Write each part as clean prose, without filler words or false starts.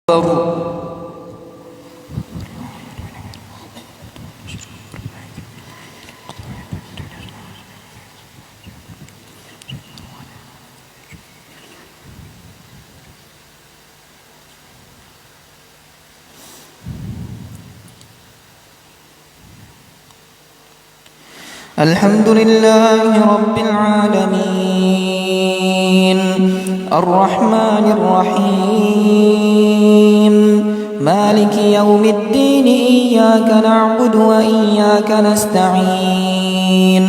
أكبر. الحمد لله رب العالمين الرحمن الرحيم مالك يوم الدين إياك نعبد وإياك نستعين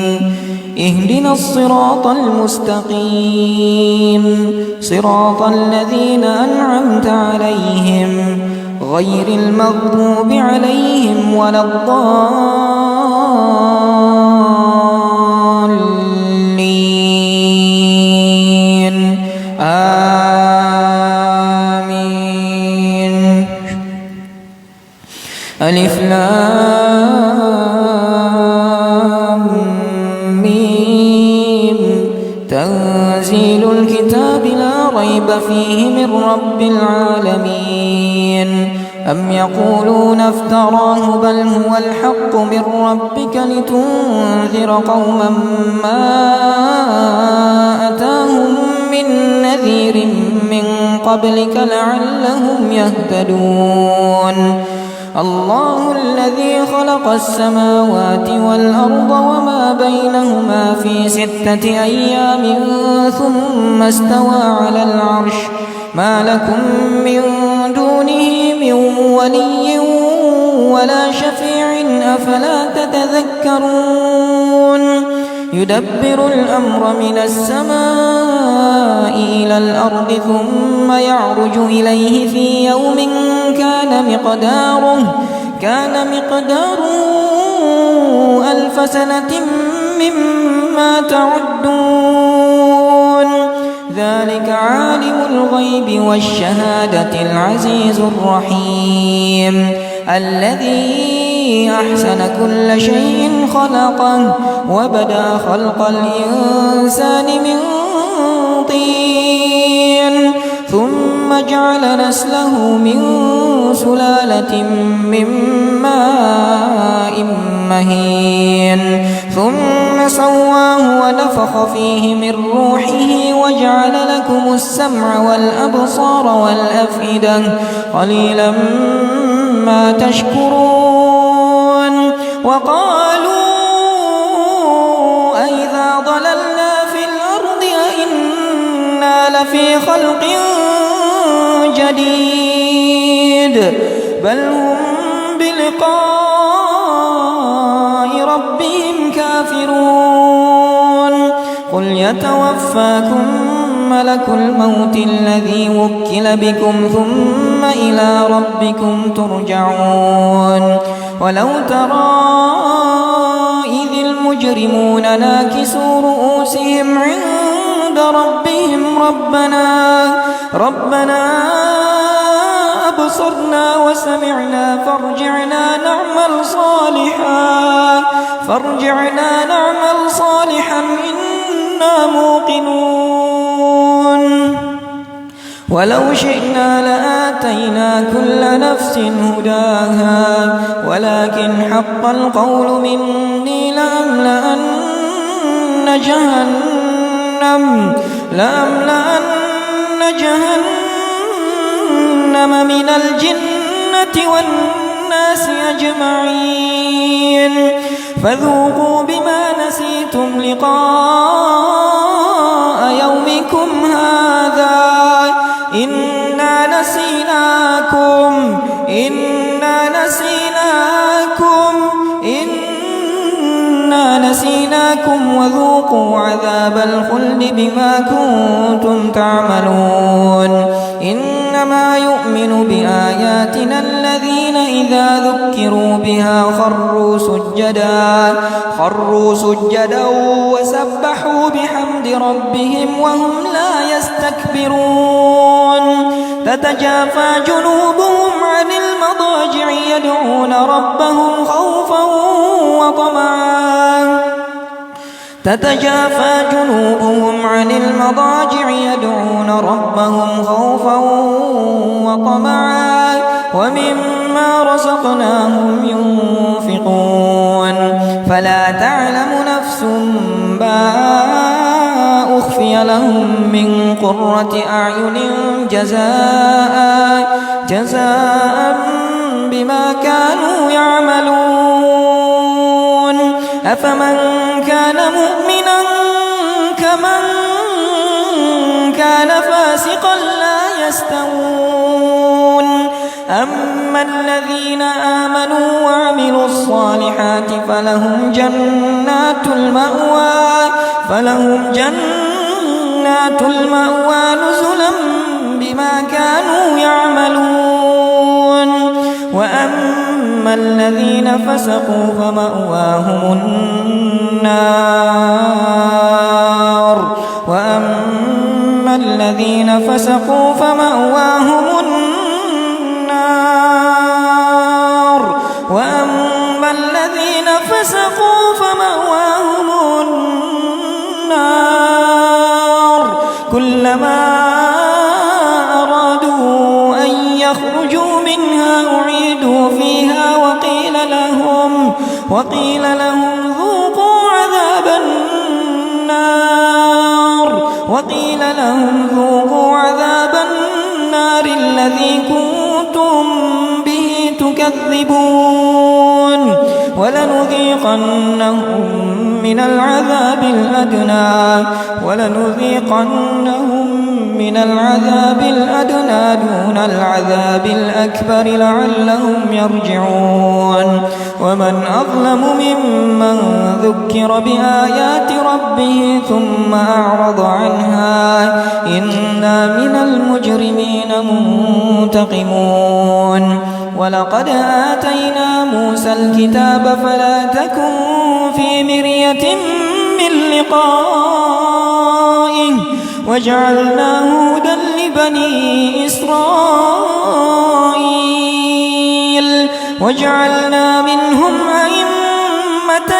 اهدنا الصراط المستقيم صراط الذين أنعمت عليهم غير المغضوب عليهم ولا الضالين آمين. ألف لام ميم تنزيل الكتاب لا ريب فيه من رب العالمين. أم يقولون افتراه بل هو الحق من ربك لتنذر قوما ما أتاهم من نذير من قبلك لعلهم يهتدون. الله الذي خلق السماوات والأرض وما بينهما في 6 أيام ثم استوى على العرش ما لكم من دونه من ولي ولا شفيع أفلا تتذكرون. يدبر الأمر من السماء إلى الأرض ثم يعرج إليه في يوم كان مقداره 1000 سنة مما تعدون. ذلك عالم الغيب والشهادة العزيز الرحيم الذي أحسن كل شيء خلقه وبدأ خلق الإنسان من طين ثم جعل نسله من سلالة من ماء مهين ثم سواه ونفخ فيه من روحه وجعل لكم السمع والأبصار والأفئدة قليلا ما تشكرون. وقالوا أئذا ضللنا في الأرض أئنا لفي خلق جديد بل هم بلقاء ربهم كافرون. قل يتوفاكم ملك الموت الذي وكل بكم ثم إلى ربكم ترجعون. ولو ترى إذ المجرمون ناكسوا رؤوسهم عند ربهم ربنا أبصرنا وسمعنا فارجعنا نعمل صالحا إنا موقنون. ولو شئنا لآتينا كل نفس هداها ولكن حق القول مني لأملأن جهنم من الجنة والناس أجمعين. فذوقوا بما نسيتم لقاء يومكم هذا إنا نسيناكم وذوقوا عذاب الخلد بما كنتم تعملون. إنما يؤمن بآياتنا الذين إذا ذكروا بها خروا سجدا وسبحوا بحمد ربهم وهم لا يستكبرون. تتجافى جنوبهم عن المضاجع يدعون ربهم خوفا وطمعا تتجافى جنوبهم عن المضاجع يدعون ربهم خوفا وطمعا ومما رزقناهم ينفقون فلا تعلم نفس ما أخفي لهم من قرة أعين جزاء بما كانوا يعملون أفمن كان مؤمنا كمن كان فاسقا لا يستوون أما الذين آمنوا وعملوا الصالحات فلهم جنات المأوى نزلا بما كانوا يعملون وأما الذين فسقوا فمأواهم النار كلما أرادوا أن يخرجوا منها أعيدوا فيها وقيل لهم ذوقوا عذاب النار الذي كنتم به تكذبون ولنذيقنهم من العذاب الأدنى دون العذاب الأكبر لعلهم يرجعون ومن أظلم ممن ذكر بآيات ربه ثم أعرض عنها إنا من المجرمين منتقمون ولقد آتينا موسى الكتاب فلا تكن في مرية من لقائه وجعلناه هدى لبني إسرائيل وجعلنا منهم أئمة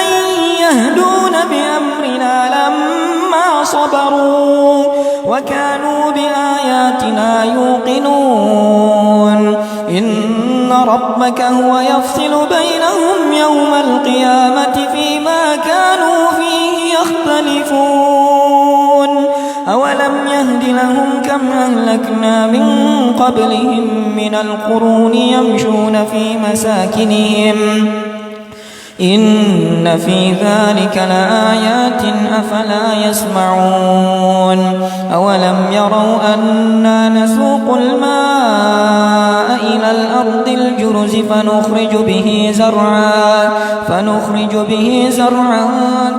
يهدون بأمرنا لما صبروا وكانوا بآياتنا يوقنون إن ربك هو يفصل بينهم يوم القيامة فيما كانوا فيه يختلفون أولم يهد لهم كم أهلكنا من قبلهم من القرون يمشون في مساكنهم إن في ذلك لآيات أفلا يسمعون أولم يروا أنا نسوق الماء إلى الأرض الجرز فنخرج به زرعا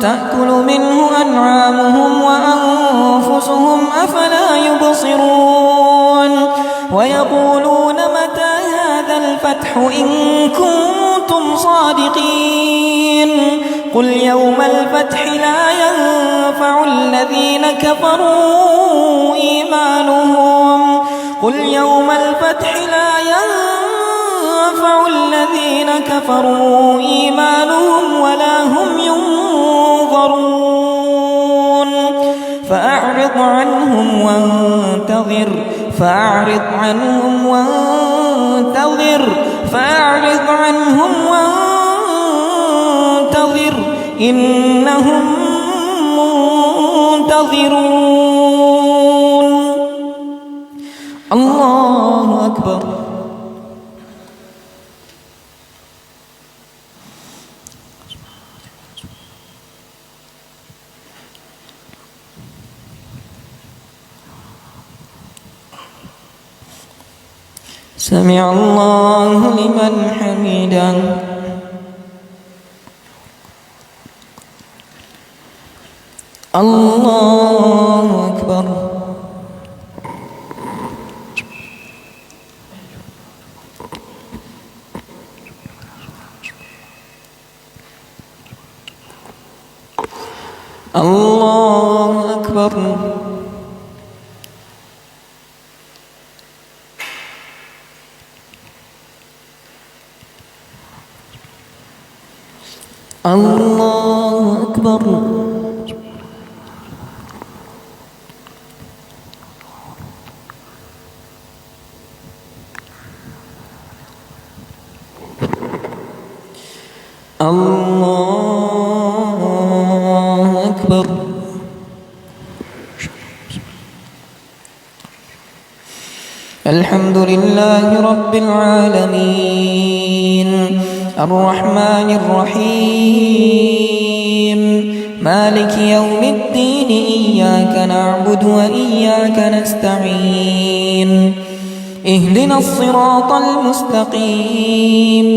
تأكل منه أنعامهم وأنفسهم أفلا يبصرون ويقولون متى هذا الفتح إن كنتم صادقين قل يوم الفتح لا ينفع الذين كفروا إيمانهم ولا هم ينظرون فأعرض عنهم وانتظر إنهم منتظرون الله أكبر سمع الله لمن حمده الله أكبر الله أكبر الله أكبر الله أكبر. الحمد لله رب العالمين الرحمن الرحيم مالك يوم الدين إياك نعبد وإياك نستعين اهدنا الصراط المستقيم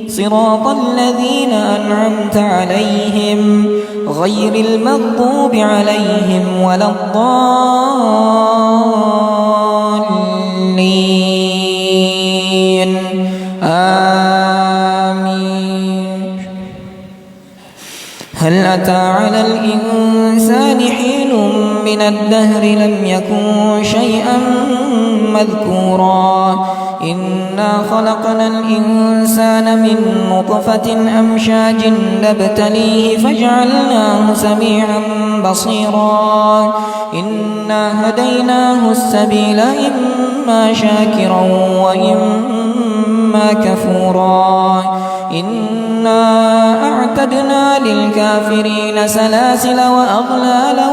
صراط الذين أنعمت عليهم غير المغضوب عليهم ولا الضالين آمين. هل أتى على الإنسان حين من الدهر لم يكن شيئا مذكورا إنا خلقنا الإنسان من نطفة أمشاج نبتليه فجعلناه سميعا بصيرا إنا هديناه السبيل إما شاكرا وإما كفورا إنا أعتدنا للكافرين سلاسل وأغلالا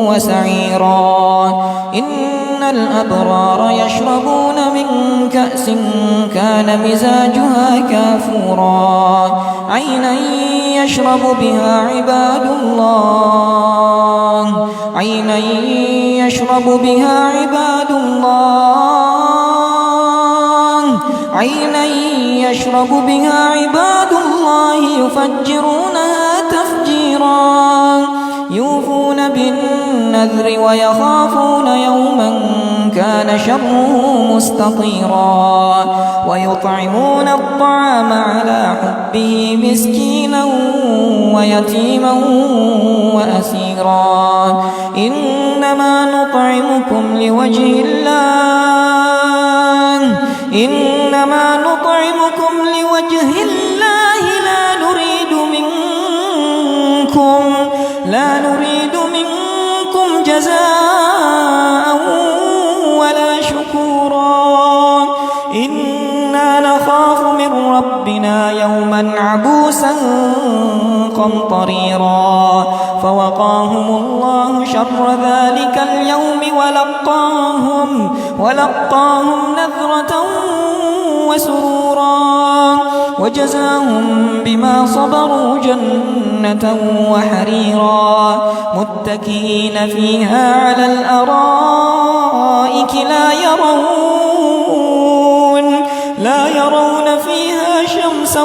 وسعيرا إن الأبرار يشربون من كأس كان مزاجها كافورا عينا يشرب بها عباد الله عينا يشرب بها عباد الله عينا يشرب بها عباد الله يفجرونها تفجيرا يوفون بالنذر ويخافون يوما كان شره مستطيرا ويطعمون الطعام على حبه مسكينا ويتيما وأسيرا إنما نطعمكم لوجه الله إنما نطعمكم لوجه الله لا نريد منكم جزاء ولا شكورا إنا نخاف من ربنا يوما عبوسا قمطريرا فوقاهم الله شر ذلك اليوم ولقاهم نذرة وسرورا وجزاهم بما صبروا جنة وحريرا متكئين فيها على الأرائك لا يرون فيها شمسا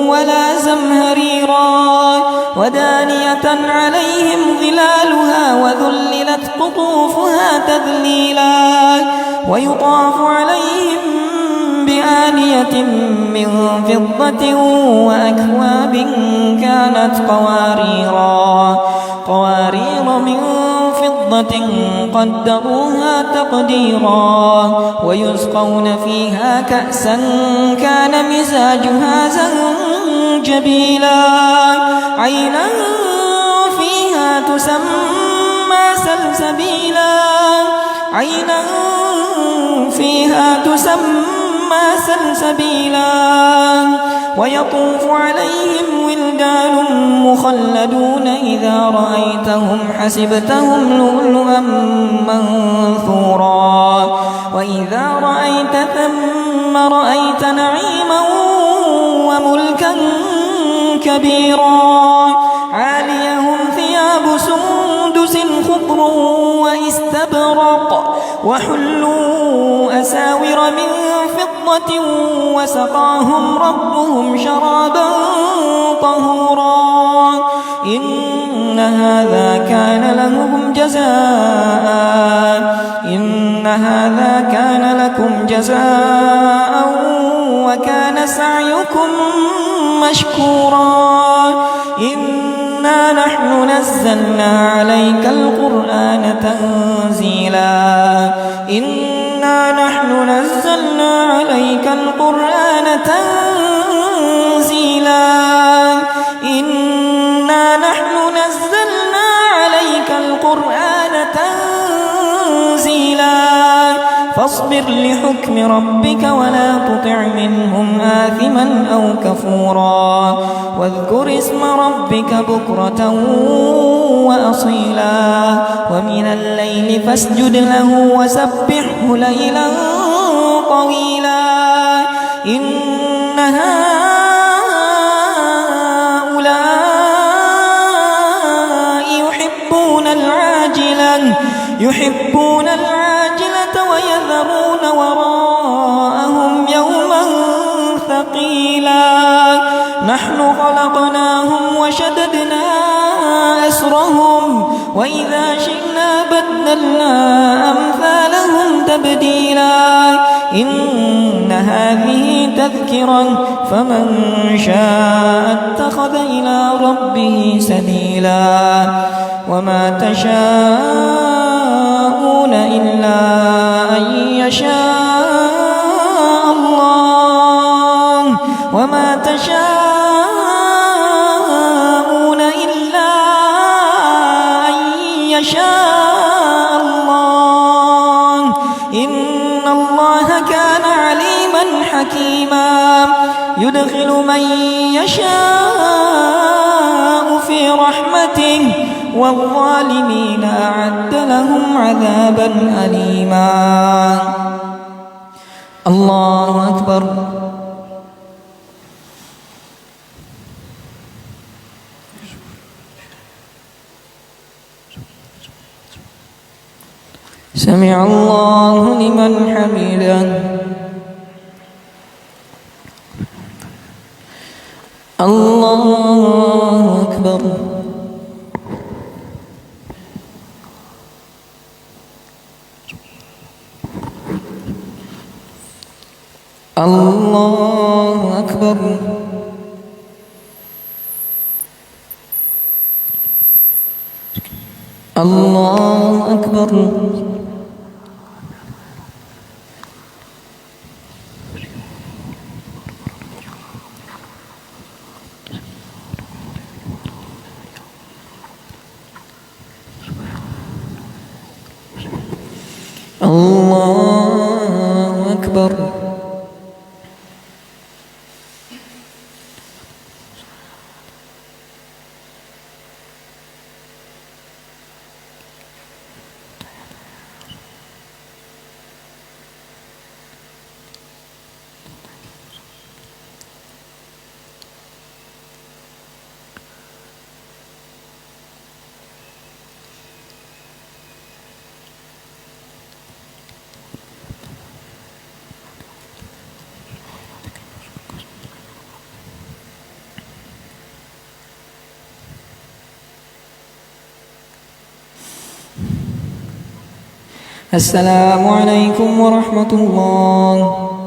ولا زمهريرا ودانية عليهم ظلالها وذللت قطوفها تذليلا ويطاف عليهم بآنية من فضة وأكواب كانت قوارير من فضة قدروها تقديرا ويسقون فيها كأسا كان مزاجها زنجبيلا عينا فيها تسمى سلسبيلا عينا فيها تسمى سلسبيلا ويطوف عليهم ولدان مخلدون إذا رأيتهم حسبتهم لؤلؤا منثورا وإذا رأيت ثم رأيت نعيما وملكا كبيرا عاليهم ثياب سندس خضر واستبرق وحلوا أساور من فضة وسقاهم ربهم شرابا طهورا إن هذا كان لكم جزاء وكان سعيكم مشكورا إنا نحن نزلنا عليك القرآن تنزيلا إنا نحن نزلنا عليك القرآن تنزيلا إنا نحن نزلنا عليك القرآن تنزيلا فاصبر لحكم ربك ولا تطع منهم آثما أو كفورا واذكر اسم ربك بكرة وأصيلا ومن الليل فاسجد له وسبحه ليلا طويلا إن هؤلاء يحبون العاجلة ويذرون وراءهم يوما ثقيلا نحن خلقناهم وشددنا أسرهم وإذا شئنا بدلنا أمثالهم تبديلا إن هذه تذكرة فمن شاء اتخذ إلى ربه سبيلا وما تشاءون إلا أن يشاء الله وما تشاءون إلا أن يشاء الله إن الله كان عليما حكيما يدخل من يشاء في رحمته والظالمين أعد لهم عذابا أليما الله أكبر سمع الله لمن حمده الله أكبر الله أكبر الله أكبر الله أكبر السلام عليكم ورحمة الله.